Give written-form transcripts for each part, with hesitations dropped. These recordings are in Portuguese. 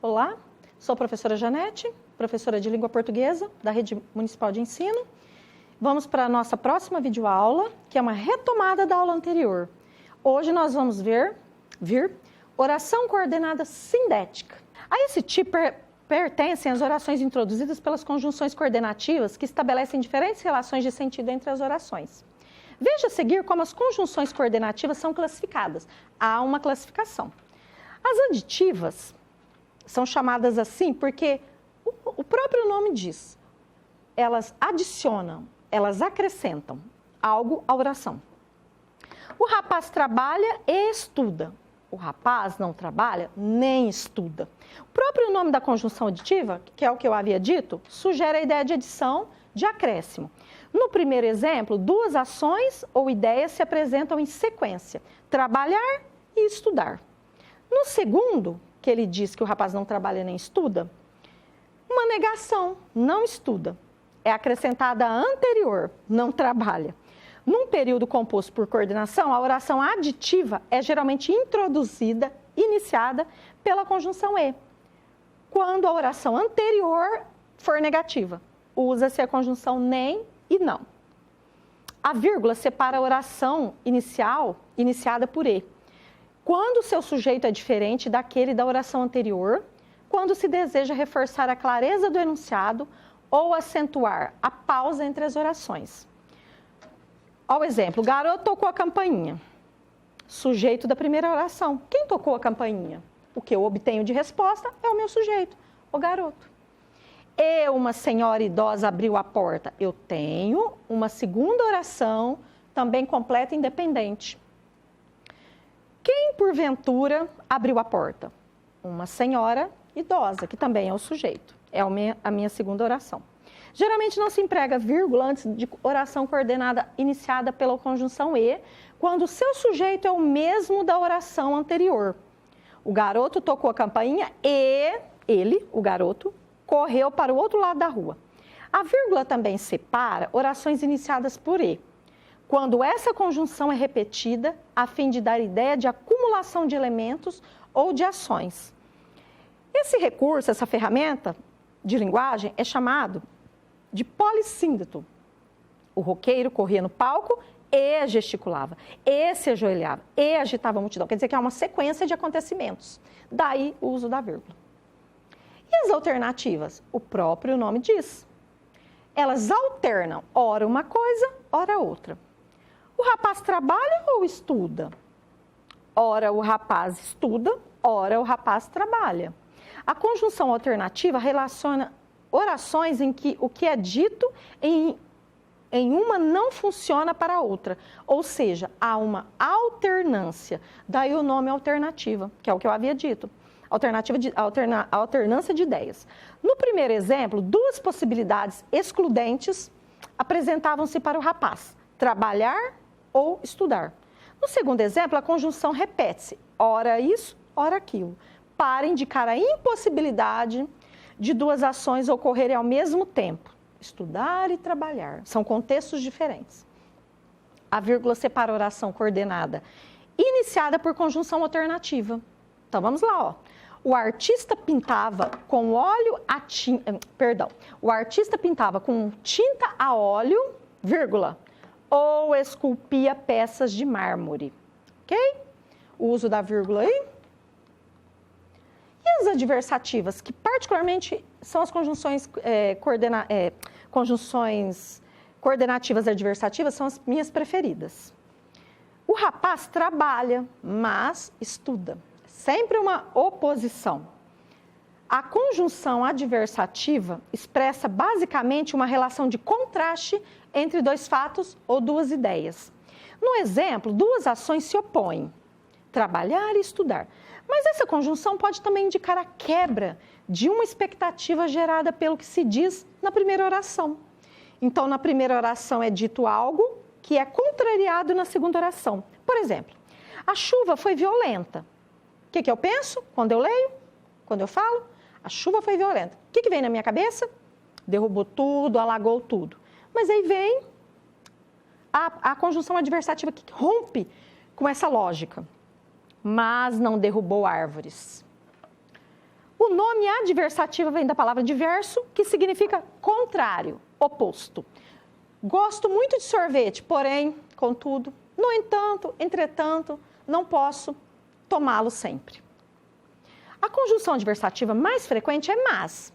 Olá, sou a professora Janete, professora de língua portuguesa da Rede Municipal de Ensino. Vamos para a nossa próxima videoaula, que é uma retomada da aula anterior. Hoje nós vamos ver oração coordenada sindética. A esse tipo pertencem as orações introduzidas pelas conjunções coordenativas que estabelecem diferentes relações de sentido entre as orações. Veja a seguir como as conjunções coordenativas são classificadas. Há uma classificação. As aditivas são chamadas assim porque o próprio nome diz. Elas adicionam, elas acrescentam algo à oração. O rapaz trabalha e estuda. O rapaz não trabalha nem estuda. O próprio nome da conjunção aditiva, que é o que eu havia dito, sugere a ideia de adição, de acréscimo. No primeiro exemplo, duas ações ou ideias se apresentam em sequência: trabalhar e estudar. No segundo, que ele diz que o rapaz não trabalha nem estuda, uma negação, não estuda. É acrescentada a anterior, não trabalha. Num período composto por coordenação, a oração aditiva é geralmente introduzida, iniciada pela conjunção e. Quando a oração anterior for negativa, usa-se a conjunção nem e não. A vírgula separa a oração inicial, iniciada por e. Quando o seu sujeito é diferente daquele da oração anterior, quando se deseja reforçar a clareza do enunciado ou acentuar a pausa entre as orações. Ao exemplo, o garoto tocou a campainha. Sujeito da primeira oração. Quem tocou a campainha? O que eu obtenho de resposta é o meu sujeito, o garoto. E uma senhora idosa abriu a porta. Eu tenho uma segunda oração, também completa e independente. Quem, porventura, abriu a porta? Uma senhora idosa, que também é o sujeito. É a minha segunda oração. Geralmente não se emprega vírgula antes de oração coordenada iniciada pela conjunção e, quando o seu sujeito é o mesmo da oração anterior. O garoto tocou a campainha e ele, o garoto, correu para o outro lado da rua. A vírgula também separa orações iniciadas por e, quando essa conjunção é repetida a fim de dar ideia de acumulação de elementos ou de ações. Esse recurso, essa ferramenta de linguagem é chamado de polissíndeto. O roqueiro corria no palco e gesticulava, e se ajoelhava, e agitava a multidão. Quer dizer que é uma sequência de acontecimentos. Daí o uso da vírgula. E as alternativas? O próprio nome diz. Elas alternam, ora uma coisa, ora outra. O rapaz trabalha ou estuda? Ora o rapaz estuda, ora o rapaz trabalha. A conjunção alternativa relaciona orações em que o que é dito em uma não funciona para a outra. Ou seja, há uma alternância. Daí o nome alternativa, que é o que eu havia dito. Alternância de ideias. No primeiro exemplo, duas possibilidades excludentes apresentavam-se para o rapaz: trabalhar ou estudar. No segundo exemplo, a conjunção repete-se, ora isso, ora aquilo, para indicar a impossibilidade de duas ações ocorrerem ao mesmo tempo: estudar e trabalhar. São contextos diferentes. A vírgula separa a oração coordenada iniciada por conjunção alternativa. Então vamos lá, ó. O artista pintava com O artista pintava com tinta a óleo, vírgula, ou esculpia peças de mármore. Ok? O uso da vírgula aí. E as adversativas, que particularmente são as conjunções coordenativas adversativas, são as minhas preferidas. O rapaz trabalha, mas estuda. Sempre uma oposição. A conjunção adversativa expressa basicamente uma relação de contraste entre dois fatos ou duas ideias. No exemplo, duas ações se opõem: trabalhar e estudar. Mas essa conjunção pode também indicar a quebra de uma expectativa gerada pelo que se diz na primeira oração. Então, na primeira oração é dito algo que é contrariado na segunda oração. Por exemplo, a chuva foi violenta. O que eu penso quando eu leio, quando eu falo? A chuva foi violenta. O que vem na minha cabeça? Derrubou tudo, alagou tudo. Mas aí vem a conjunção adversativa que rompe com essa lógica. Mas não derrubou árvores. O nome adversativa vem da palavra diverso, que significa contrário, oposto. Gosto muito de sorvete, porém, contudo, no entanto, entretanto, não posso tomá-lo sempre. A conjunção adversativa mais frequente é mas.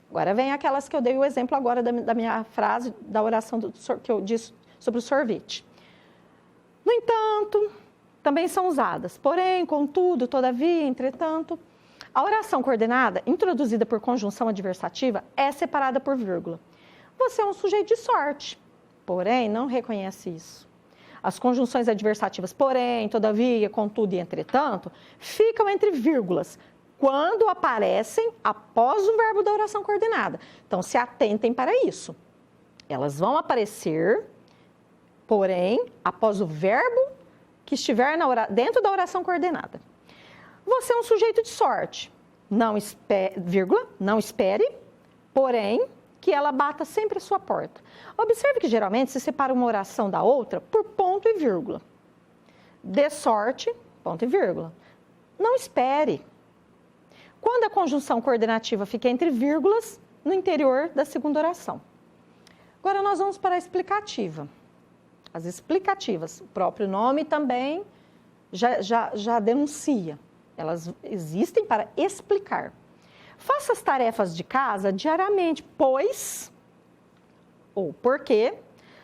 Agora vem aquelas que eu dei o exemplo agora da minha frase, da oração que eu disse sobre o sorvete. No entanto, também são usadas. Porém, contudo, todavia, entretanto. A oração coordenada, introduzida por conjunção adversativa, é separada por vírgula. Você é um sujeito de sorte, porém, não reconhece isso. As conjunções adversativas, porém, todavia, contudo e entretanto, ficam entre vírgulas, quando aparecem após o verbo da oração coordenada. Então, se atentem para isso. Elas vão aparecer, porém, após o verbo que estiver dentro da oração coordenada. Você é um sujeito de sorte. Não espere, porém, que ela bata sempre a sua porta. Observe que, geralmente, se separa uma oração da outra por ponto e vírgula. Dê sorte, ponto e vírgula. Não espere. Quando a conjunção coordenativa fica entre vírgulas, no interior da segunda oração. Agora, nós vamos para a explicativa. As explicativas, o próprio nome também já denuncia. Elas existem para explicar. Faça as tarefas de casa diariamente, pois, ou porque,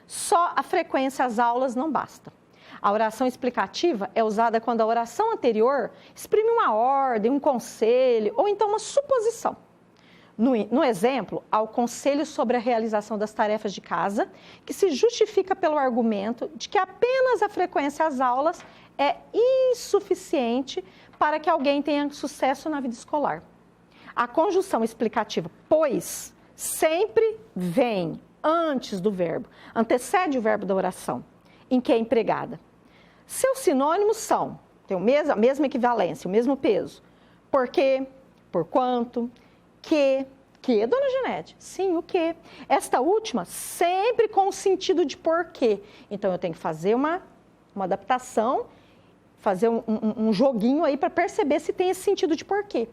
só a frequência às aulas não basta. A oração explicativa é usada quando a oração anterior exprime uma ordem, um conselho ou então uma suposição. No exemplo, há o conselho sobre a realização das tarefas de casa, que se justifica pelo argumento de que apenas a frequência às aulas é insuficiente para que alguém tenha sucesso na vida escolar. A conjunção explicativa, pois, sempre vem antes do verbo, antecede o verbo da oração, em que é empregada. Seus sinônimos são, tem a mesma equivalência, o mesmo peso. Porque, por quanto, que, dona Janete? Sim, o que. Esta última, sempre com o sentido de porquê. Então, eu tenho que fazer uma adaptação, fazer um joguinho aí para perceber se tem esse sentido de porquê.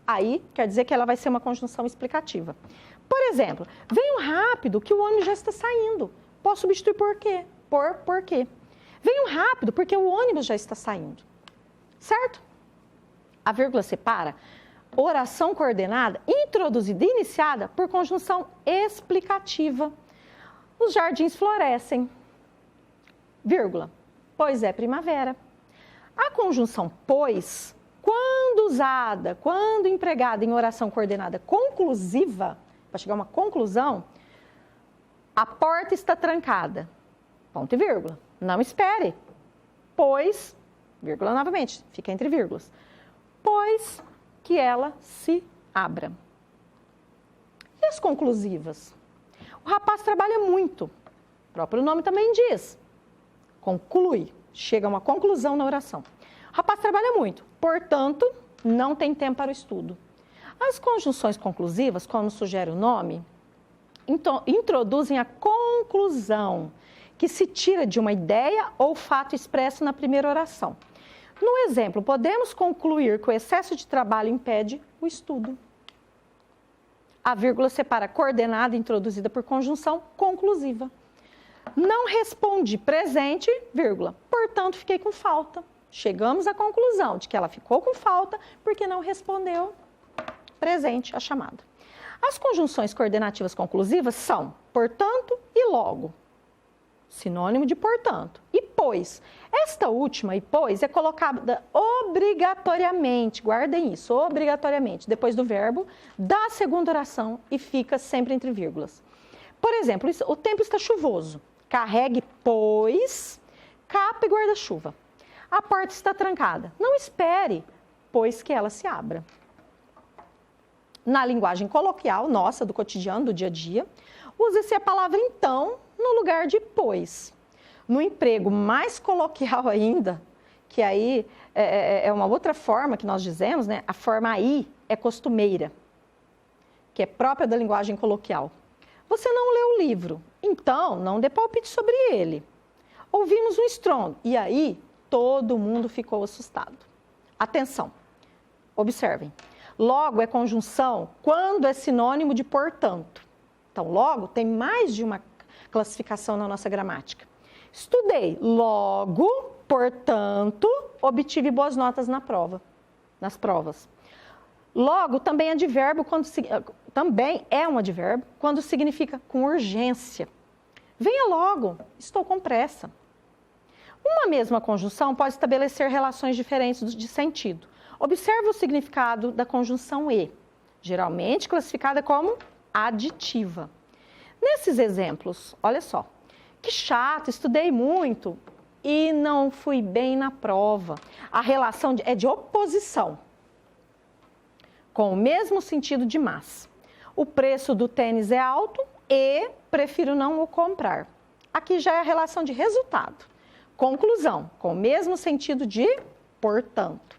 Aí, quer dizer que ela vai ser uma conjunção explicativa. Por exemplo, venham rápido que o ônibus já está saindo. Posso substituir por quê? Por porquê. Venham rápido porque o ônibus já está saindo. Certo? A vírgula separa oração coordenada, introduzida e iniciada por conjunção explicativa. Os jardins florescem. Vírgula. Pois é primavera. A conjunção pois, quando usada, quando empregada em oração coordenada conclusiva, para chegar a uma conclusão, a porta está trancada. Ponto e vírgula. Não espere. Pois, vírgula novamente, fica entre vírgulas. Pois que ela se abra. E as conclusivas? O rapaz trabalha muito. O próprio nome também diz. Conclui. Chega a uma conclusão na oração. O rapaz trabalha muito, portanto, não tem tempo para o estudo. As conjunções conclusivas, como sugere o nome, introduzem a conclusão, que se tira de uma ideia ou fato expresso na primeira oração. No exemplo, podemos concluir que o excesso de trabalho impede o estudo. A vírgula separa coordenada introduzida por conjunção conclusiva. Não respondi presente, vírgula, portanto, fiquei com falta. Chegamos à conclusão de que ela ficou com falta porque não respondeu presente a chamada. As conjunções coordenativas conclusivas são portanto e logo. Sinônimo de portanto. E pois. Esta última, e pois, é colocada obrigatoriamente, guardem isso, obrigatoriamente, depois do verbo, da segunda oração e fica sempre entre vírgulas. Por exemplo, o tempo está chuvoso. Carregue, pois, capa e guarda-chuva. A porta está trancada. Não espere, pois que ela se abra. Na linguagem coloquial, nossa, do cotidiano, do dia a dia, usa-se a palavra então no lugar de pois. No emprego mais coloquial ainda, que aí é uma outra forma que nós dizemos, né? A forma aí é costumeira, que é própria da linguagem coloquial. Você não leu o livro, então não dê palpite sobre ele. Ouvimos um estrondo e aí todo mundo ficou assustado. Atenção, observem. Logo é conjunção quando é sinônimo de portanto. Então, logo tem mais de uma classificação na nossa gramática. Estudei, logo, portanto, obtive boas notas nas provas. Logo também é um advérbio quando significa com urgência. Venha logo, estou com pressa. Uma mesma conjunção pode estabelecer relações diferentes de sentido. Observe o significado da conjunção e, geralmente classificada como aditiva. Nesses exemplos, olha só, que chato, estudei muito e não fui bem na prova. A relação é de oposição, com o mesmo sentido de mas. O preço do tênis é alto e prefiro não o comprar. Aqui já é a relação de resultado. Conclusão, com o mesmo sentido de portanto.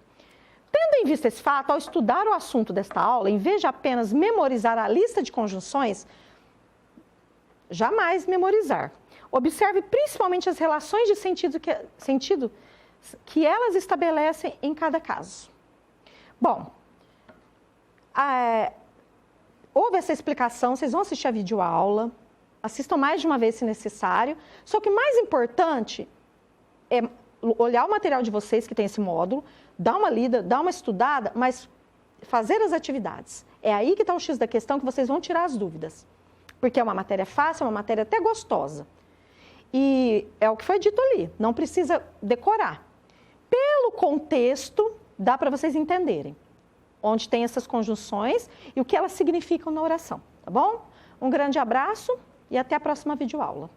Tendo em vista esse fato, ao estudar o assunto desta aula, em vez de apenas memorizar a lista de conjunções, jamais memorizar. Observe principalmente as relações de sentido que elas estabelecem em cada caso. Bom, houve essa explicação, vocês vão assistir a videoaula, assistam mais de uma vez se necessário, só que o mais importante é olhar o material de vocês que tem esse módulo, dar uma lida, dar uma estudada, mas fazer as atividades. É aí que está o X da questão, que vocês vão tirar as dúvidas. Porque é uma matéria fácil, é uma matéria até gostosa. E é o que foi dito ali, não precisa decorar. Pelo contexto, dá para vocês entenderem onde tem essas conjunções e o que elas significam na oração, tá bom? Um grande abraço e até a próxima videoaula.